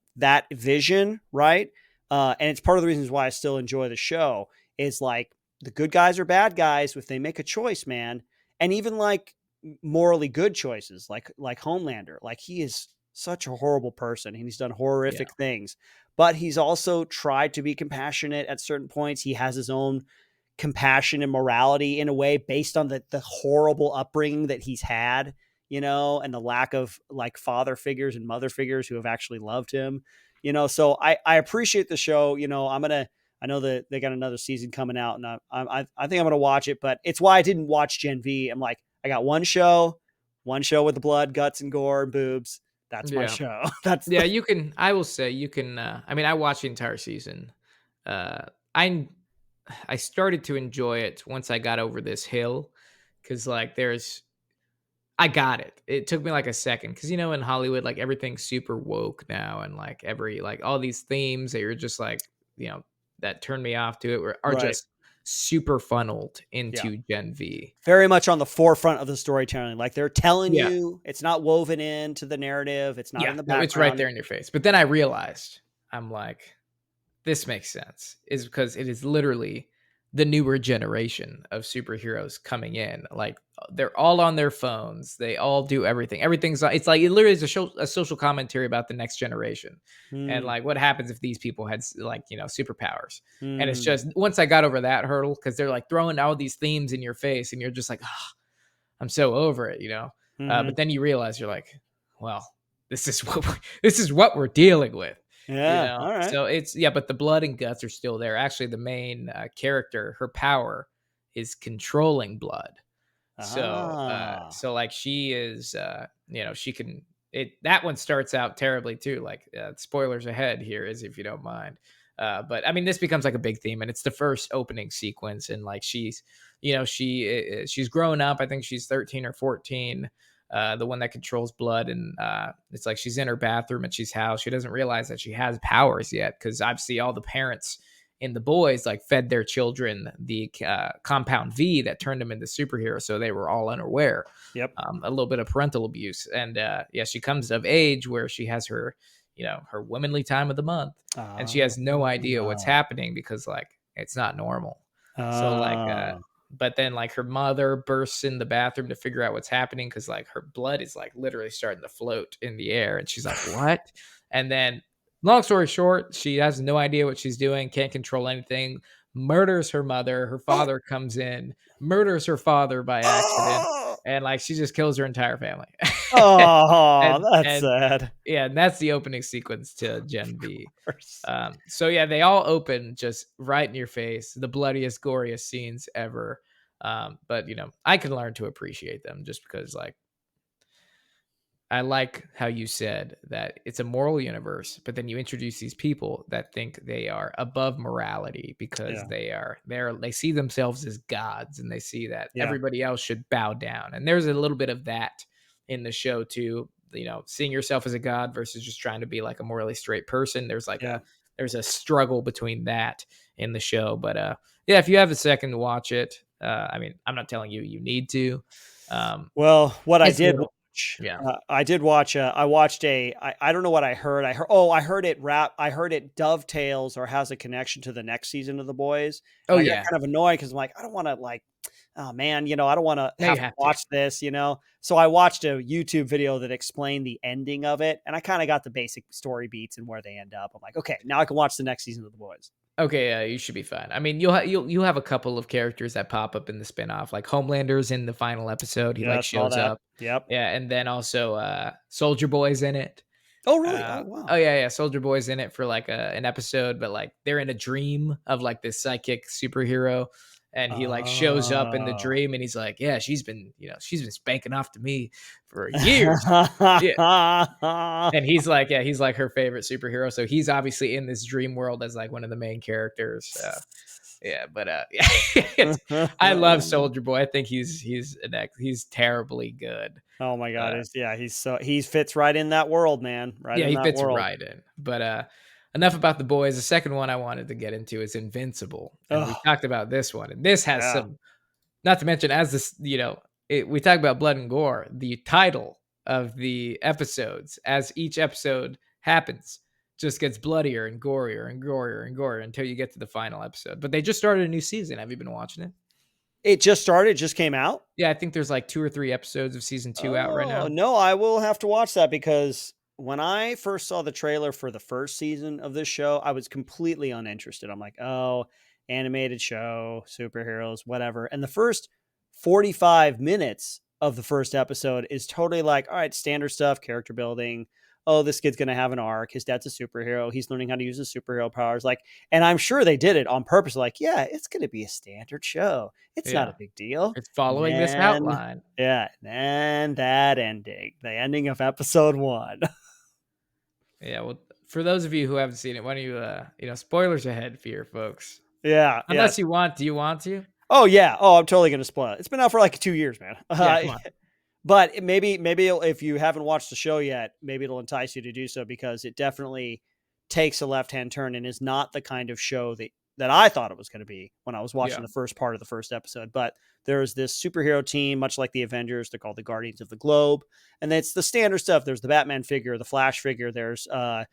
vision, right? And it's part of the reasons why I still enjoy the show is like the good guys are bad guys if they make a choice, man. And even like morally good choices, like Homelander. Like he is such a horrible person and he's done horrific things. But he's also tried to be compassionate at certain points. He has his own compassion and morality in a way based on the horrible upbringing that he's had, and the lack of like father figures and mother figures who have actually loved him, so I appreciate the show. I know that they got another season coming out and I think I'm going to watch it, but it's why I didn't watch Gen V. I'm like, I got one show with the blood, guts and gore and boobs. That's my show. You can, I will say you can, I watched the entire season. I started to enjoy it once I got over this hill because like I got it. It took me like a second because, in Hollywood, like everything's super woke now and like all these themes that you're just like, that turned me off to it are just super funneled into Gen V. Very much on the forefront of the storytelling. Like they're telling you it's not woven into the narrative. It's not in the background. It's right there in your face. But then I realized I'm like, this makes sense is because it is literally the newer generation of superheroes coming in. Like they're all on their phones. They all do everything. It's like, it literally is a social commentary about the next generation. And like, what happens if these people had like, superpowers? And it's just, once I got over that hurdle, cause they're like throwing all these themes in your face and you're just like, oh, I'm so over it, but then you realize you're like, well, this is what we're dealing with. Yeah. All right. So but the blood and guts are still there. Actually, the main character, her power is controlling blood. So like she is, she can. That one starts out terribly too. Like spoilers ahead here, is if you don't mind. But this becomes like a big theme, and it's the first opening sequence, and like she's grown up. I think she's 13 or 14. The one that controls blood, and it's like she's in her bathroom and she's housed. She doesn't realize that she has powers yet because obviously all the parents in The Boys, like fed their children the compound V that turned them into superheroes. So they were all unaware. Yep. A little bit of parental abuse. And yeah, she comes of age where she has her, her womanly time of the month, and she has no idea what's happening because like it's not normal. So like, but then like her mother bursts in the bathroom to figure out what's happening because like her blood is like literally starting to float in the air, and she's like, "What?" And then, long story short, she has no idea what she's doing, can't control anything, murders her mother. Her father comes in, murders her father by accident, and like she just kills her entire family. Oh, that's and sad. yeah, and that's the opening sequence to Gen V. So yeah, they all open just right in your face, the bloodiest, goriest scenes ever. But I can learn to appreciate them just because like I like how you said that it's a moral universe, but then you introduce these people that think they are above morality because they see themselves as gods, and they see that everybody else should bow down. And there's a little bit of that in the show too, seeing yourself as a god versus just trying to be like a morally straight person. There's like there's a struggle between that in the show. But yeah, if you have a second to watch it, I mean, I'm not telling you need to. Well, what I did good. I did watch. I watched I don't know what I heard. I heard it dovetails or has a connection to the next season of The Boys. And I got kind of annoyed because I'm like, I don't want to like, oh man, I don't want to have to watch this, So I watched a YouTube video that explained the ending of it, and I kind of got the basic story beats and where they end up. I'm like, okay, now I can watch the next season of The Boys. Okay, you should be fine. I mean, you'll have a couple of characters that pop up in the spinoff, like Homelander's in the final episode. He like shows up. Yep. Yeah, and then also Soldier Boy's in it. Oh really? Oh wow. Oh yeah. Soldier Boy's in it for like an episode, but like they're in a dream of like this psychic superhero, and he like shows up in the dream, and he's like, yeah, she's been spanking off to me for years. And he's like her favorite superhero, so he's obviously in this dream world as like one of the main characters. But I love Soldier Boy. I think he's terribly good. Oh my god, he fits right in that world, man. He fits right in. But enough about The Boys. The second one I wanted to get into is Invincible, and we talked about this one, and this has some. Not to mention, as this, we talk about blood and gore. The title of the episodes, as each episode happens, just gets bloodier and gorier and gorier and gorier until you get to the final episode. But they just started a new season. Have you been watching it? It just started. It just came out. Yeah, I think there's like 2 or 3 episodes of season 2 out right now. No, I will have to watch that because when I first saw the trailer for the first season of this show, I was completely uninterested. I'm like, oh, animated show, superheroes, whatever. And the first 45 minutes of the first episode is totally like, all right, standard stuff, character building. Oh, this kid's going to have an arc. His dad's a superhero. He's learning how to use his superhero powers. Like, and I'm sure they did it on purpose. Like, yeah, it's going to be a standard show. It's not a big deal. It's following this outline. Yeah. And that ending, the ending of episode 1. Yeah. Well, for those of you who haven't seen it, why don't you, spoilers ahead for your folks. Yeah. Unless you want, do you want to? Oh yeah. Oh, I'm totally going to spoil it. It's been out for like 2 years, man. Yeah, come on. But maybe if you haven't watched the show yet, maybe it'll entice you to do so because it definitely takes a left-hand turn and is not the kind of show that I thought it was going to be when I was watching the first part of the first episode. But there's this superhero team, much like the Avengers. They're called the Guardians of the Globe. And it's the standard stuff. There's the Batman figure, the Flash figure. There's, the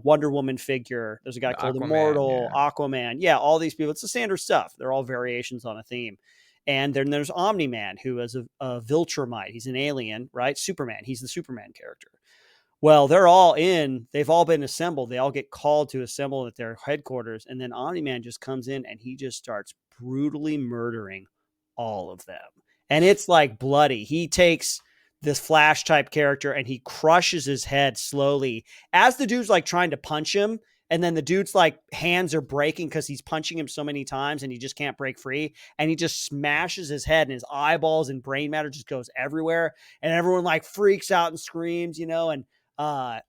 Wonder Woman figure. There's a guy called Immortal, Aquaman. Yeah, all these people. It's the standard stuff. They're all variations on a theme. And then there's Omni-Man, who is a Viltrumite. He's an alien, right? Superman. He's the Superman character. Well, they've all been assembled. They all get called to assemble at their headquarters. And then Omni-Man just comes in and he just starts brutally murdering all of them. And it's like bloody. He takes this Flash type character and he crushes his head slowly as the dude's like trying to punch him. And then the dude's like hands are breaking because he's punching him so many times and he just can't break free. And he just smashes his head and his eyeballs and brain matter just goes everywhere. And everyone like freaks out and screams, and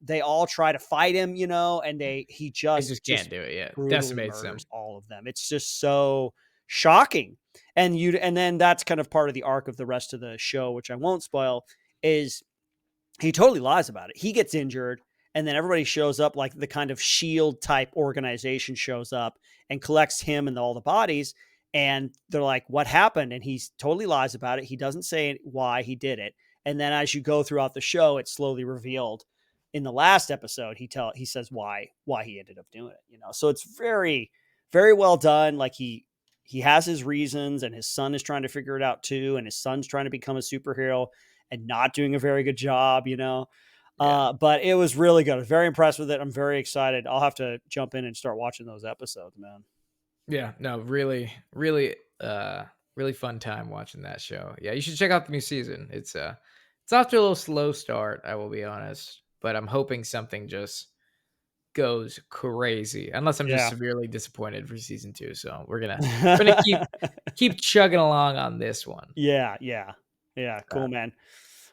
they all try to fight him, and he just can't do it. Yeah. Decimates them. All of them. It's just so shocking. And then that's kind of part of the arc of the rest of the show, which I won't spoil, is he totally lies about it. He gets injured. And then everybody shows up, like the kind of shield type organization shows up and collects him and all the bodies. And they're like, what happened? And he totally lies about it. He doesn't say why he did it. And then as you go throughout the show, it's slowly revealed. In the last episode, he says why he ended up doing it, So it's very, very well done. Like he has his reasons, and his son is trying to figure it out too. And his son's trying to become a superhero and not doing a very good job, But it was really good. I was very impressed with it. I'm very excited. I'll have to jump in and start watching those episodes, man. Yeah, no, really, really, really fun time watching that show. Yeah, you should check out the new season. It's off to a little slow start, I will be honest, but I'm hoping something just goes crazy. Unless I'm just severely disappointed for season 2. So we're gonna keep chugging along on this one. Yeah. Cool, man.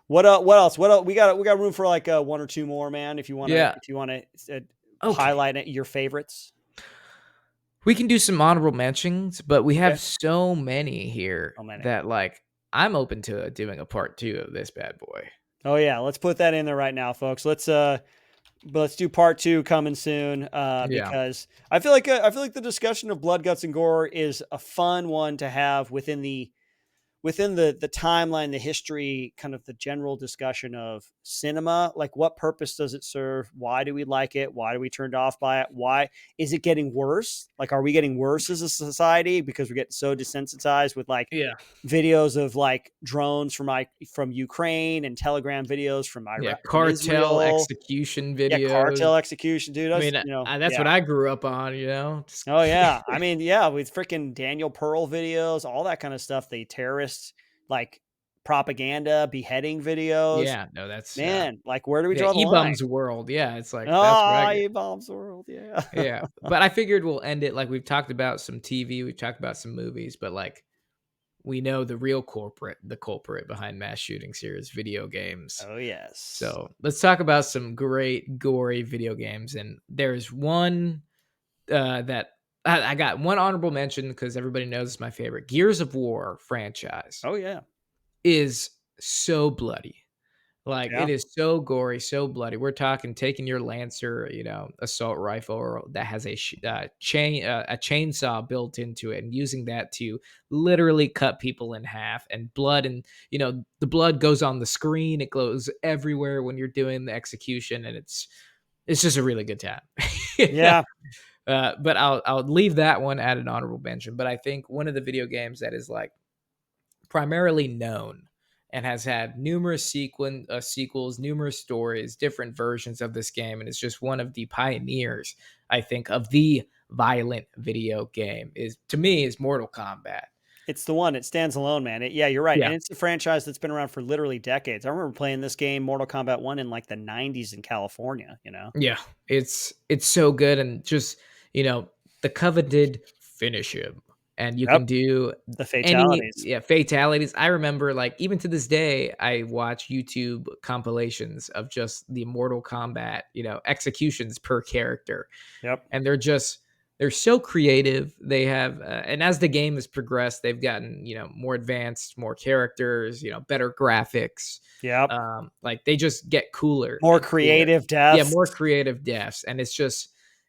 What else? We got room for like one or two more, man. If you want to, highlight your favorites. We can do some honorable mentions, but we have so many here that like I'm open to doing a part 2 of this bad boy. Oh yeah, let's put that in there right now, folks. Let's do part 2 coming soon because I feel like the discussion of blood, guts, and gore is a fun one to have within the timeline, the history, kind of the general discussion of cinema. Like, what purpose does it serve? Why do we like it? Why are we turned off by it? Why is it getting worse? Like, are we getting worse as a society because we're getting so desensitized with videos of like drones from Ukraine and Telegram videos from Iraq, cartel execution videos. Yeah, cartel execution, dude. That's what I grew up on, Oh yeah, I mean, with freaking Daniel Pearl videos, all that kind of stuff. The terrorists like propaganda, beheading videos. Yeah, no, that's like, where do we draw the line? E-Bombs world. Yeah, it's like that's E-Bombs world. Yeah. Yeah, but I figured we'll end it like we've talked about some TV, we've talked about some movies, but like we know the real culprit behind mass shootings here is video games. Oh yes. So let's talk about some great gory video games, and there's one that I got one honorable mention because everybody knows it's my favorite. Gears of War franchise. Oh yeah, is so bloody. Like it is so gory, so bloody. We're talking taking your Lancer, assault rifle that has a chainsaw built into it, and using that to literally cut people in half, and blood, and the blood goes on the screen. It goes everywhere when you're doing the execution, and it's just a really good time. Yeah. But I'll leave that one at an honorable mention. But I think one of the video games that is like primarily known and has had numerous sequels, numerous stories, different versions of this game, and it's just one of the pioneers, I think, of the violent video game is Mortal Kombat. It's the one. It stands alone, man. You're right. Yeah. And it's a franchise that's been around for literally decades. I remember playing this game, Mortal Kombat 1, in like the 90s in California, Yeah, it's so good, and just the coveted finish him, and you can do the fatalities. Fatalities. I remember, like, even to this day, I watch YouTube compilations of just the Mortal Kombat, executions per character. Yep. And they're so creative. They have, and as the game has progressed, they've gotten, more advanced, more characters, better graphics. Yep. Like they just get cooler. More creative deaths. Yeah, more creative deaths. And it's just,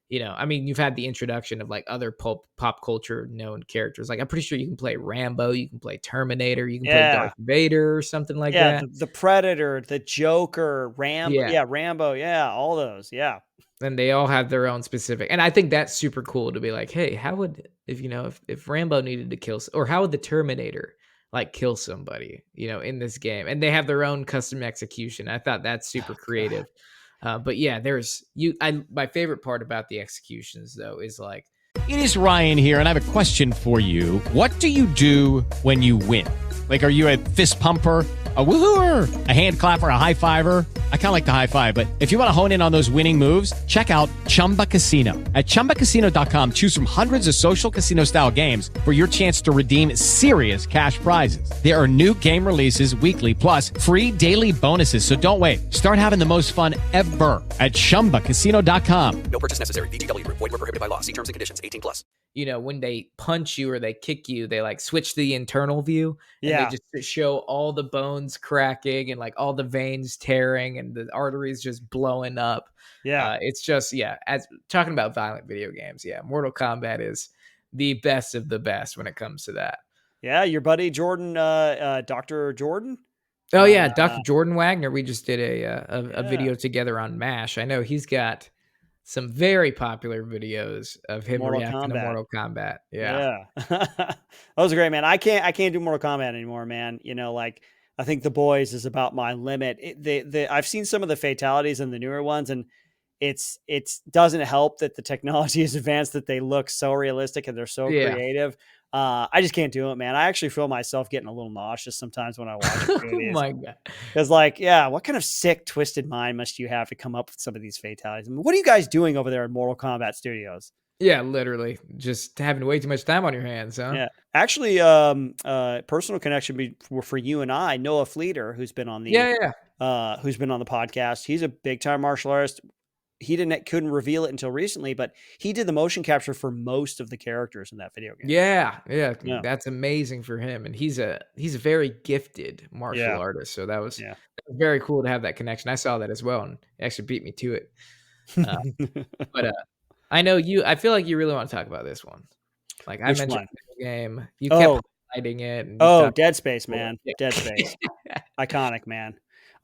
you've had the introduction of like other pop culture known characters. Like I'm pretty sure you can play Rambo, you can play Terminator, you can play Darth Vader or something like that. The Predator, the Joker, Rambo. Rambo. Yeah, all those. Yeah. And they all have their own specific. And I think that's super cool to be like, hey, how would, if Rambo needed to kill, or how would the Terminator like kill somebody, in this game? And they have their own custom execution. I thought that's super creative. But yeah, my favorite part about the executions though is like, it is Ryan here, and I have a question for you. What do you do when you win? Like, are you a fist pumper, a woohooer, a hand clapper, a high fiver? I kind of like the high five, but if you want to hone in on those winning moves, check out Chumba Casino. At ChumbaCasino.com, choose from hundreds of social casino style games for your chance to redeem serious cash prizes. There are new game releases weekly, plus free daily bonuses. So don't wait. Start having the most fun ever at ChumbaCasino.com. No purchase necessary. VGW Group. Void where prohibited by law. See terms and conditions. 18+. when they punch you or they kick you, they like switch the internal view and they Yeah. just show all the bones cracking and like all the veins tearing and the arteries just blowing up. Yeah. It's just, as talking about violent video games. Yeah. Mortal Kombat is the best of the best when it comes to that. Yeah. Your buddy Jordan, Dr. Jordan. Oh yeah. Dr. Jordan Wagner. We just did a Yeah. video together on MASH. I know he's got some very popular videos of him Mortal reacting to Kombat. Mortal Kombat. Yeah. That was great, man. I can't do Mortal Kombat anymore, man. Like I think The Boys is about my limit. I've seen some of the fatalities in the newer ones, and it's doesn't help that the technology is advanced, that they look so realistic and they're so Yeah. creative. I just can't do it, man. I actually feel myself getting a little nauseous sometimes when I watch Oh it. my God. Because, like, yeah, what kind of sick, twisted mind must you have to come up with some of these fatalities? I mean, what are you guys doing over there in Mortal Kombat Studios? Yeah, literally. Just having way too much time on your hands, huh? Yeah, actually, personal connection for you and I, Noah Fleeter, who's been on the who's been on the podcast. He's a big time martial artist. He couldn't reveal it until recently, but he did the motion capture for most of the characters in that video game. Yeah. Yeah. That's amazing for him. And he's a very gifted martial artist. So that was very cool to have that connection. I saw that as well, and it actually beat me to it. But I know I feel like you really want to talk about this one. Like I Which mentioned one? The game. You kept highlighting it. And Dead Space, man. Dead Space. Iconic, man.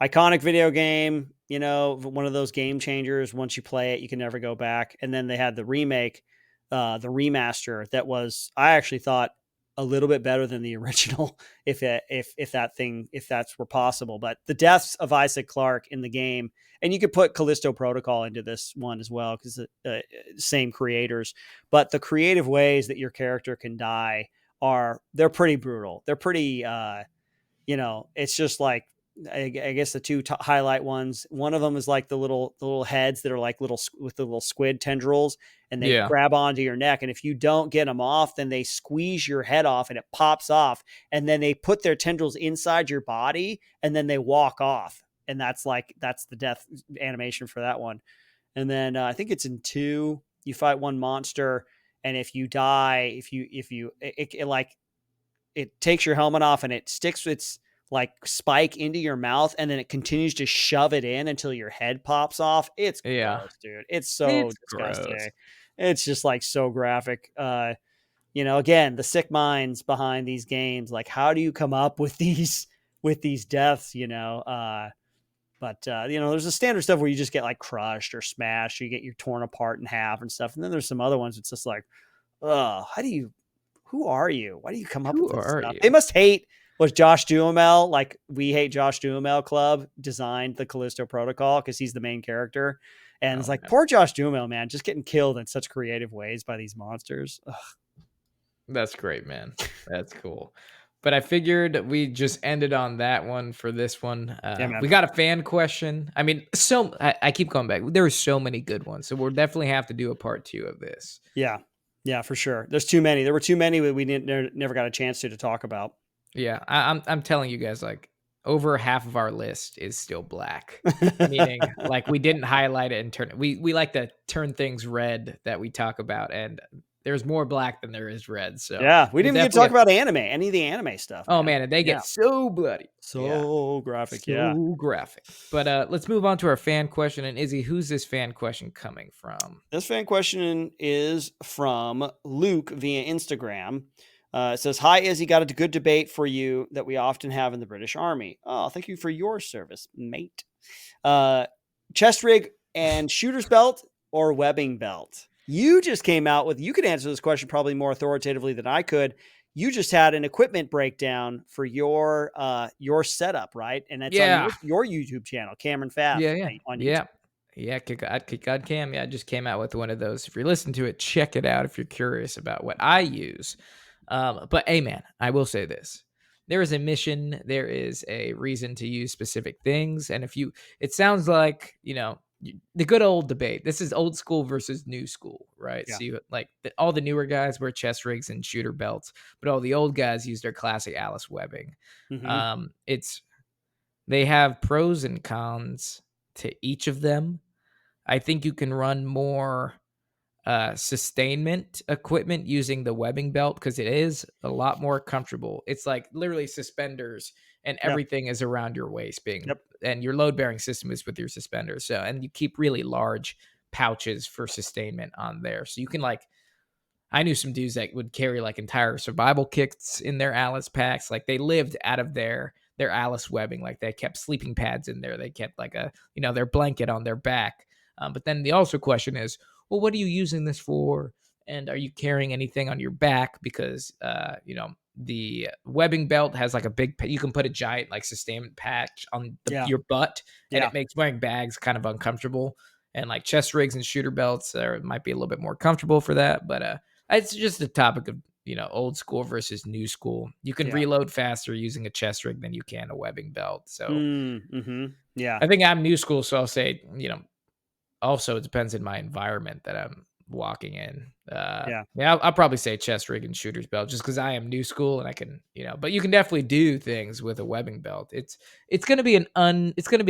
Iconic video game, one of those game changers. Once you play it, you can never go back. And then they had the remake, the remaster that was, I actually thought, a little bit better than the original, if that's were possible. But the deaths of Isaac Clarke in the game, and you could put Callisto Protocol into this one as well, because same creators, but the creative ways that your character can die they're pretty brutal. They're pretty, it's just like, I guess the two highlight ones. One of them is like the little heads that are like with the little squid tendrils, and they grab onto your neck. And if you don't get them off, then they squeeze your head off and it pops off. And then they put their tendrils inside your body and then they walk off. And that's the death animation for that one. And then I think it's in 2, you fight one monster. And if you die, it takes your helmet off and it sticks its like spike into your mouth, and then it continues to shove it in until your head pops off. It's gross, dude. It's so disgusting. Gross. It's just like so graphic. Again, the sick minds behind these games, like how do you come up with these deaths, but there's a standard stuff where you just get like crushed or smashed, or you get your torn apart in half and stuff. And then there's some other ones. It's just like, who are you? Why do you come up with this stuff? They must hate. Was Josh Duhamel, like We Hate Josh Duhamel Club, designed the Callisto Protocol because he's the main character. And it's like, poor Josh Duhamel, man, just getting killed in such creative ways by these monsters. Ugh. That's great, man. That's cool. But I figured we just ended on that one for this one. We got a fan question. I mean, I keep going back. There were so many good ones. So we'll definitely have to do a part 2 of this. Yeah. Yeah, for sure. There's too many. There were too many that we never got a chance to talk about. Yeah, I'm telling you guys, like over half of our list is still black, meaning like we didn't highlight it and turn it. We like to turn things red that we talk about, and there's more black than there is red. So yeah, we didn't even get to talk about any of the anime stuff. Oh man, and they get so bloody, so graphic, so graphic. But let's move on to our fan question. And Izzy, who's this fan question coming from? This fan question is from Luke via Instagram. It says, "Hi, Izzy, got a good debate for you that we often have in the British Army. Oh, thank you for your service, mate. Chest rig and shooter's belt or webbing belt? You just came out with, you could answer this question probably more authoritatively than I could. You just had an equipment breakdown for your setup, right? And that's on your YouTube channel, Cameron Fast. On YouTube. Yeah, Kick God Cam. Yeah, I just came out with one of those. If you're listening to it, check it out if you're curious about what I use. But hey, man, I will say this. There is a mission. There is a reason to use specific things. And it sounds like, the good old debate. This is old school versus new school, right? Yeah. So all the newer guys wear chest rigs and shooter belts, but all the old guys use their classic Alice webbing. Mm-hmm. They have pros and cons to each of them. I think you can run more sustainment equipment using the webbing belt because it is a lot more comfortable. It's like literally suspenders and everything is around your waist and your load bearing system is with your suspenders. So, and you keep really large pouches for sustainment on there. So you can I knew some dudes that would carry like entire survival kits in their Alice packs. Like they lived out of their Alice webbing. Like they kept sleeping pads in there. They kept like their blanket on their back. But then the also question is, well, what are you using this for? And are you carrying anything on your back? Because, the webbing belt has like you can put a giant like sustainment patch on your butt and it makes wearing bags kind of uncomfortable. And like chest rigs and shooter belts might be a little bit more comfortable for that. But it's just a topic of, old school versus new school. You can reload faster using a chest rig than you can a webbing belt. So I think I'm new school. So I'll say, also it depends on my environment that I'm walking in. I'll probably say chest rig and shooter's belt just because I am new school and I can, but you can definitely do things with a webbing belt. It's going to be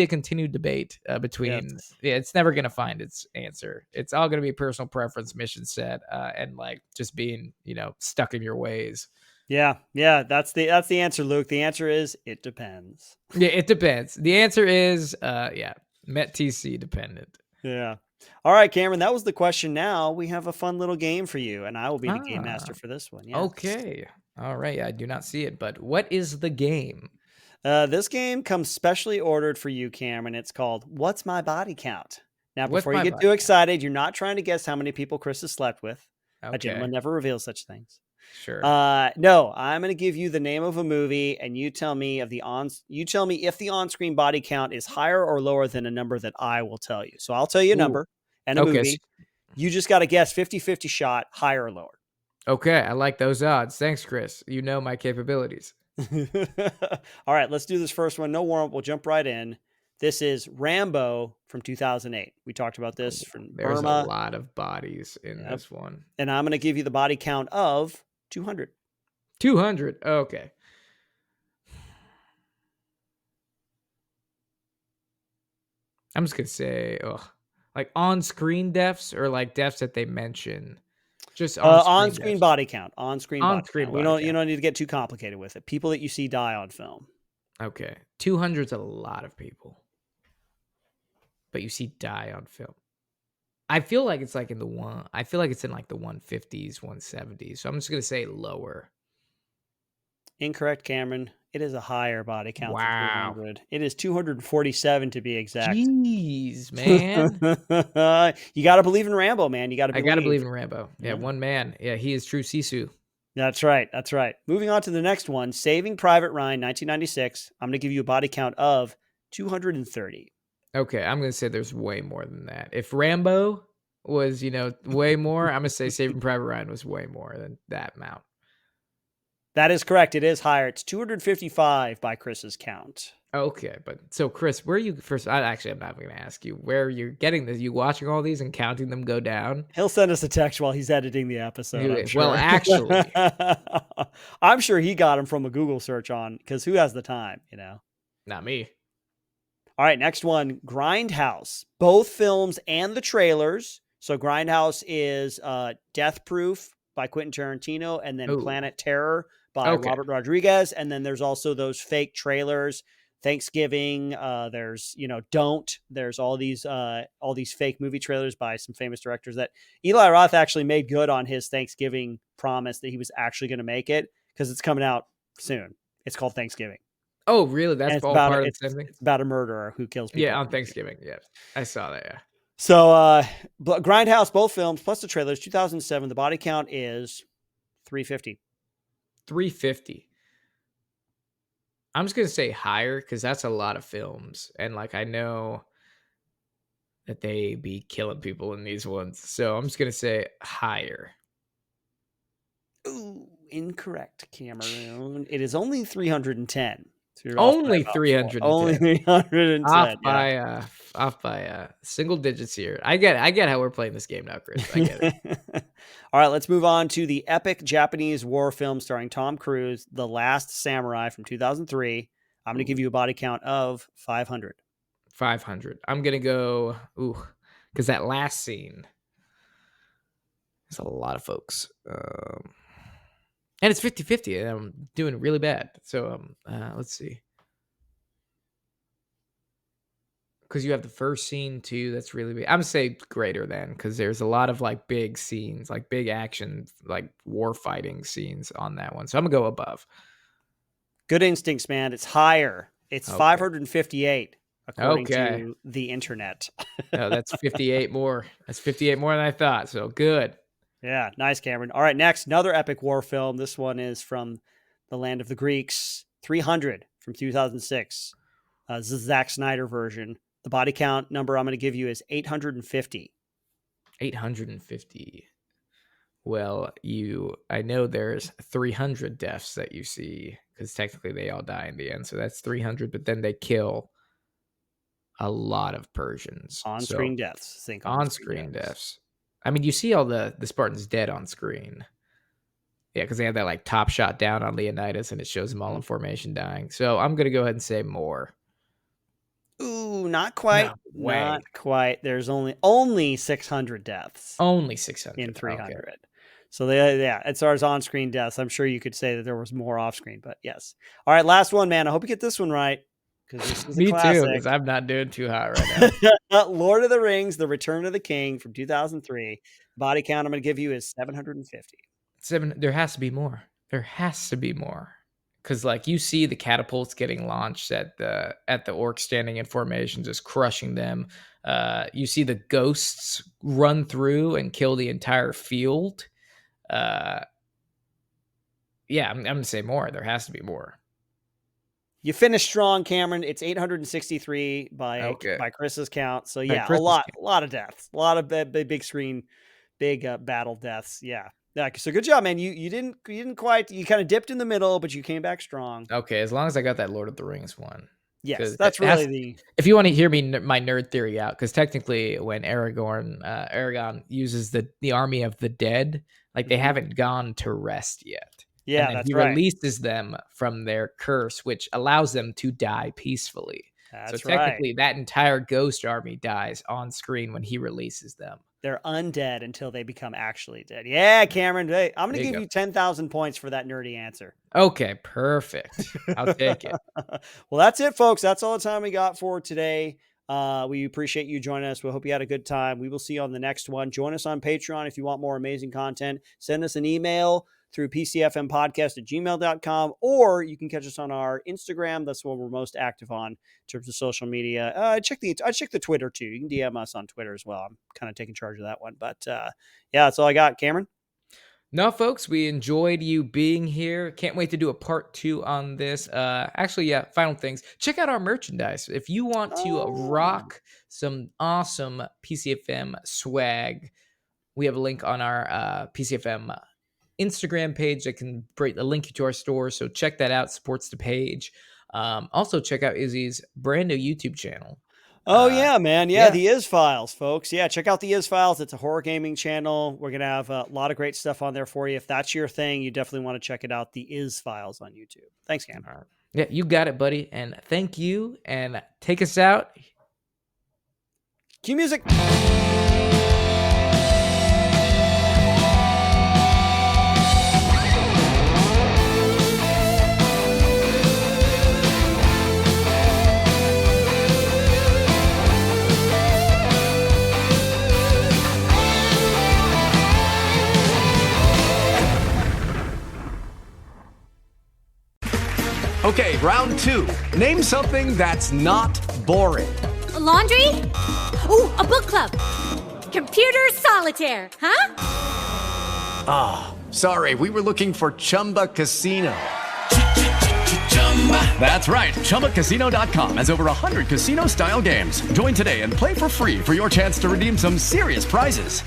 a continued debate between, it's never going to find its answer. It's all going to be personal preference, mission set, and like just being, stuck in your ways. Yeah. That's the answer, Luke. The answer is it depends. Yeah, it depends. The answer is, Met TC dependent. Yeah. All right, Cameron, that was the question. Now we have a fun little game for you, and I will be the game master for this one. Yes. Okay. All right. I do not see it, but what is the game? This game comes specially ordered for you, Cameron. It's called What's My Body Count? Now, before you get too excited, you're not trying to guess how many people Chris has slept with. Okay. A gentleman never reveals such things. Sure. No, I'm going to give you the name of a movie, and you tell me if the on-screen body count is higher or lower than a number that I will tell you. So I'll tell you a number and a movie. You just got to guess 50-50 shot, higher or lower. Okay, I like those odds. Thanks, Chris. You know my capabilities. All right, let's do this first one. No warm-up. We'll jump right in. This is Rambo from 2008. We talked about this from There's Burma. A lot of bodies in this one. And I'm going to give you the body count of 200. 200. Okay. I'm just going to say, like on-screen deaths or like deaths that they mention. Just on-screen body count. On-screen body count. You don't need to get too complicated with it. People that you see die on film. Okay. 200's a lot of people. But you see die on film. I feel like it's like in the I feel like it's in like the 150s, 170s. So I'm just going to say lower. Incorrect, Cameron. It is a higher body count. Wow. Than 200. It is 247 to be exact. Jeez, man. You got to believe in Rambo, man. I got to believe in Rambo. Yeah, one man. Yeah, he is true Sisu. That's right. Moving on to the next one. Saving Private Ryan, 1996. I'm going to give you a body count of 230. Okay, I'm going to say there's way more than that. If Rambo was, way more, I'm going to say Saving Private Ryan was way more than that amount. That is correct. It is higher. It's 255 by Chris's count. Okay, but so Chris, where are you first? I'm not going to ask you where you're getting this. You watching all these and counting them go down? He'll send us a text while he's editing the episode. I'm sure. Well, actually, I'm sure he got them from a Google search because who has the time, Not me. All right, next one, Grindhouse. Both films and the trailers. So Grindhouse is Death Proof by Quentin Tarantino, and then Planet Terror by Robert Rodriguez. And then there's also those fake trailers. Thanksgiving, there's Don't. There's all these fake movie trailers by some famous directors that Eli Roth actually made good on his Thanksgiving promise that he was actually going to make it because it's coming out soon. It's called Thanksgiving. Oh, really? That's all part of the same thing? It's about a murderer who kills people. Yeah, on Thanksgiving. Yeah, I saw that, yeah. So, Grindhouse, both films, plus the trailers, 2007. The body count is 350. 350. I'm just going to say higher because that's a lot of films. And, I know that they be killing people in these ones. So, I'm just going to say higher. Ooh, incorrect, Cameron. It is only 310. So only 310. Only 310. Off by single digits here. I get how we're playing this game now, Chris. I get it. All right, let's move on to the epic Japanese war film starring Tom Cruise, The Last Samurai from 2003. I'm going to give you a body count of 500. 500. I'm going to go, because that last scene. There's a lot of folks. And it's 50-50, and I'm doing really bad. So let's see. Because you have the first scene too, that's really big. I'm gonna say greater than, because there's a lot of like big scenes, like big action, like war fighting scenes on that one. So I'm gonna go above. Good instincts, man. It's higher. It's 558 according to the internet. No, that's 58 more. That's 58 more than I thought. So good. Yeah, nice, Cameron. All right, next, another epic war film. This one is from the land of the Greeks, 300 from 2006. The Zack Snyder version. The body count number I'm going to give you is 850. 850. Well, I know there's 300 deaths that you see, because technically they all die in the end. So that's 300, but then they kill a lot of Persians. On-screen deaths. Think on-screen deaths. I mean, you see all the Spartans dead on screen. Yeah, because they have that like top shot down on Leonidas, and it shows them all in formation dying. So I'm going to go ahead and say more. Ooh, not quite. No way. Not quite. There's only 600 deaths. Only 600 in 300. Okay. So as far as on-screen deaths, I'm sure you could say that there was more off-screen, but yes. All right, last one, man. I hope you get this one right, because this is Me a classic. too, because I'm not doing too hot right now. Lord of the Rings: The Return of the King from 2003. Body count I'm going to give you is 750. There has to be more. There has to be more. Because like you see the catapults getting launched at the orcs standing in formation, just crushing them. You see the ghosts run through and kill the entire field. Yeah, I'm gonna say more. There has to be more. You finished strong, Cameron. It's 863 by Chris's count. So yeah, a lot of deaths, a lot of big screen, big battle deaths. Yeah. So good job, man. You didn't quite. You kind of dipped in the middle, but you came back strong. Okay, as long as I got that Lord of the Rings one. Yes, that's really If you want to hear my nerd theory out, because technically, when Aragorn uses the army of the dead, like they haven't gone to rest yet. Yeah, and he releases them from their curse, which allows them to die peacefully. That's so technically, that entire ghost army dies on screen when he releases them. They're undead until they become actually dead. Yeah, Cameron. Hey, I'm going to give you 10,000 points for that nerdy answer. Okay, perfect. I'll take it. Well, that's it, folks. That's all the time we got for today. We appreciate you joining us. We hope you had a good time. We will see you on the next one. Join us on Patreon if you want more amazing content. Send us an email through pcfmpodcast@gmail.com, or you can catch us on our Instagram. That's what we're most active on in terms of social media. I check the Twitter too. You can DM us on Twitter as well. I'm kind of taking charge of that one, but yeah, that's all I got. Cameron? No, folks, we enjoyed you being here. Can't wait to do a part 2 on this. Actually, yeah, final things. Check out our merchandise. If you want to rock some awesome PCFM swag, we have a link on our PCFM Instagram page that can bring a link to our store. So check that out. Supports the page. Also check out Izzy's brand new YouTube channel. Oh yeah, man. Yeah, the Iz Files, folks. Yeah, check out the Iz Files. It's a horror gaming channel. We're going to have a lot of great stuff on there for you. If that's your thing, you definitely want to check it out. The Iz Files on YouTube. Thanks, Cam. Right. Yeah, you got it, buddy. And thank you. And take us out. Cue music. Okay, round 2. Name something that's not boring. A laundry? Ooh, a book club. Computer solitaire, huh? Ah, sorry, we were looking for Chumba Casino. That's right, ChumbaCasino.com has over 100 casino-style games. Join today and play for free for your chance to redeem some serious prizes.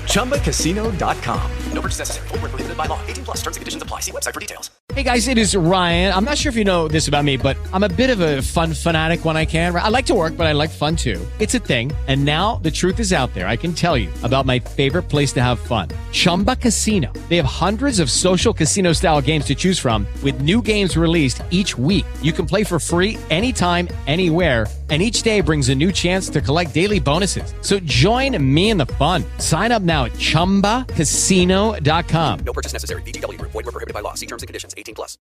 ChumbaCasino.com. No purchase necessary. Void where prohibited by law. 18+ terms and conditions apply. See website for details. Hey guys, it is Ryan. I'm not sure if you know this about me, but I'm a bit of a fun fanatic when I can. I like to work, but I like fun too. It's a thing. And now the truth is out there. I can tell you about my favorite place to have fun. Chumba Casino. They have hundreds of social casino style games to choose from with new games released each week. You can play for free anytime, anywhere. And each day brings a new chance to collect daily bonuses. So join me in the fun. Sign up now at ChumbaCasino.com. No purchase necessary. VGW Group. Void where prohibited by law. See terms and conditions. 18+.